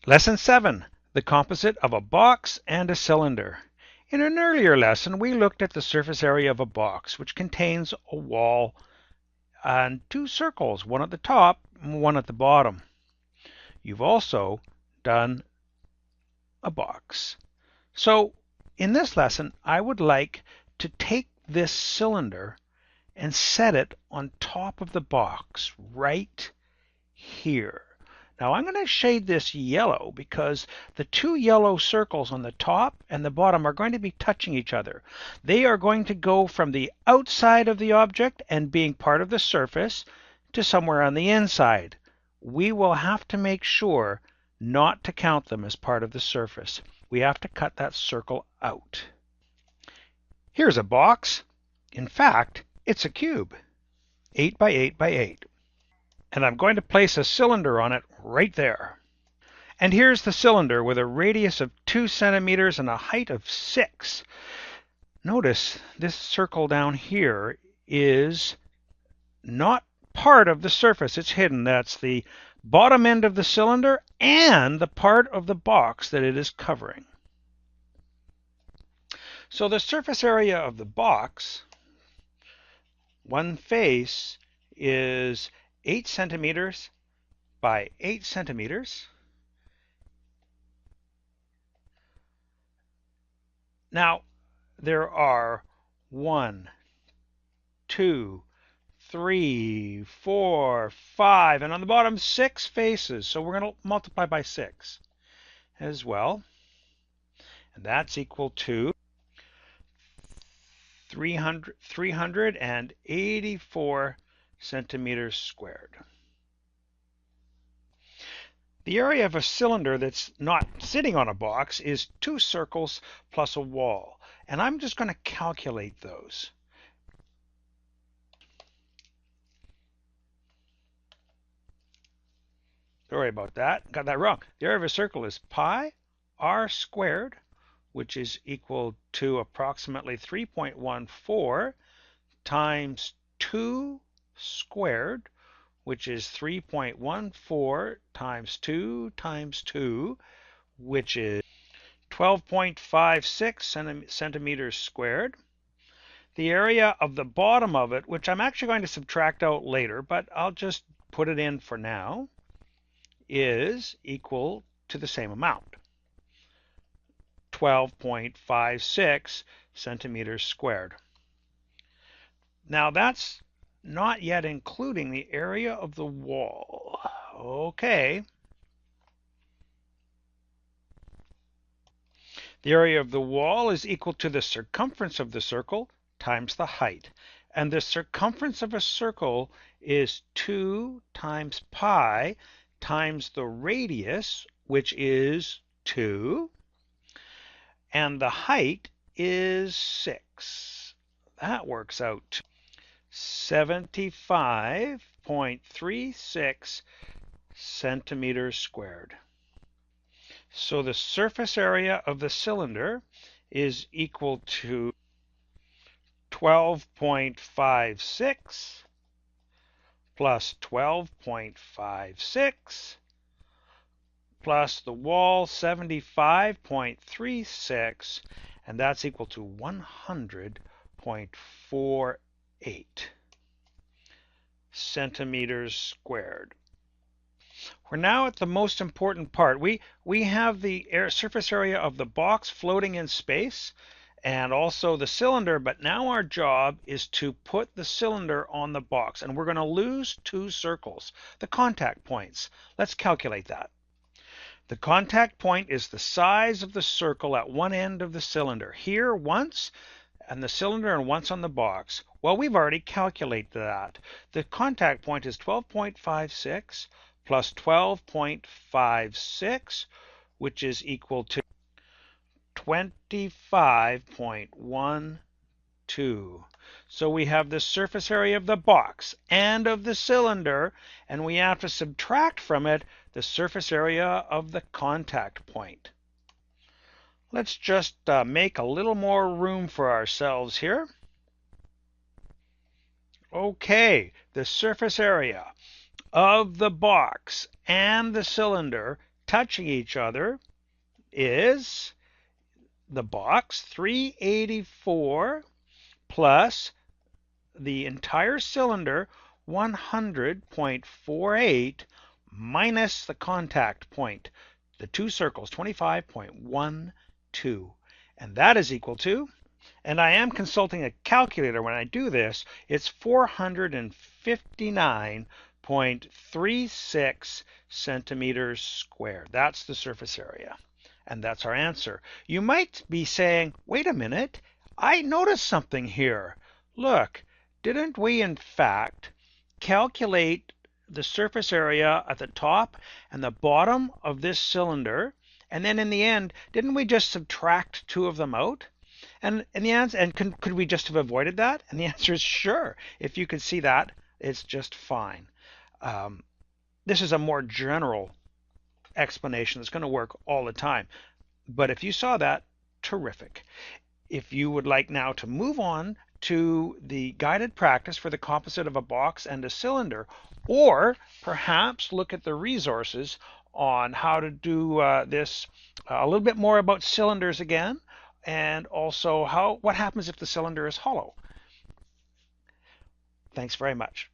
Lesson 7, the composite of a box and a cylinder. In an earlier lesson, we looked at the surface area of a box, which contains a wall and two circles, one at the top and one at the bottom. You've also done a box. So in this lesson, I would like to take this cylinder and set it on top of the box right here. Now I'm going to shade this yellow because the two yellow circles on the top and the bottom are going to be touching each other. They are going to go from the outside of the object and being part of the surface to somewhere on the inside. We will have to make sure not to count them as part of the surface. We have to cut that circle out. Here's a box. In fact, it's a cube, 8 by 8 by 8. And I'm going to place a cylinder on it right there. And here's the cylinder with a radius of 2 centimeters and a height of 6. Notice this circle down here is not part of the surface. It's hidden. That's the bottom end of the cylinder and the part of the box that it is covering. So the surface area of the box, one face, is 8 centimeters by 8 centimeters. Now, there are 1, 2, 3, 4, 5, and on the bottom 6 faces. So we're going to multiply by 6 as well. And that's equal to 384 centimeters squared. The area of a cylinder that's not sitting on a box is 2 circles plus a wall. And I'm just going to calculate those. Sorry about that. Got that wrong. The area of a circle is pi r squared, which is equal to approximately 3.14 times 2 squared, which is 3.14 times 2 times 2, which is 12.56 centimeters squared. The area of the bottom of it, which I'm actually going to subtract out later, but I'll just put it in for now, is equal to the same amount, 12.56 centimeters squared. Now that's not yet including the area of the wall. Okay. The area of the wall is equal to the circumference of the circle times the height. And the circumference of a circle is 2 times pi times the radius, which is 2. And the height is 6. That works out to 75.36 centimeters squared. So the surface area of the cylinder is equal to 12.56 plus 12.56 plus the wall 75.36, and that's equal to 100.48 centimeters squared. We're now at the most important part. We have the surface area of the box floating in space and also the cylinder, but now our job is to put the cylinder on the box, and we're going to lose 2 circles, the contact points. Let's calculate that. The contact point is the size of the circle at one end of the cylinder. Here once, and the cylinder, and once on the box. Well, we've already calculated that. The contact point is 12.56 plus 12.56, which is equal to 25.12. So we have the surface area of the box and of the cylinder, and we have to subtract from it the surface area of the contact point. Let's just make a little more room for ourselves here. Okay, the surface area of the box and the cylinder touching each other is the box 384 plus the entire cylinder 100.48 minus the contact point, the two circles 25.12. And that is equal to, and I am consulting a calculator when I do this, it's 459.36 centimeters squared. That's the surface area. And that's our answer. You might be saying, wait a minute, I noticed something here. Look, didn't we in fact calculate the surface area at the top and the bottom of this cylinder? And then in the end, didn't we just subtract two of them out? And the answer, and could we just have avoided that? And the answer is sure. If you could see that, it's just fine. This is a more general explanation that's going to work all the time. But if you saw that, terrific. If you would like now to move on to the guided practice for the composite of a box and a cylinder, or perhaps look at the resources on how to do this a little bit more about cylinders again, and also what happens if the cylinder is hollow. Thanks very much.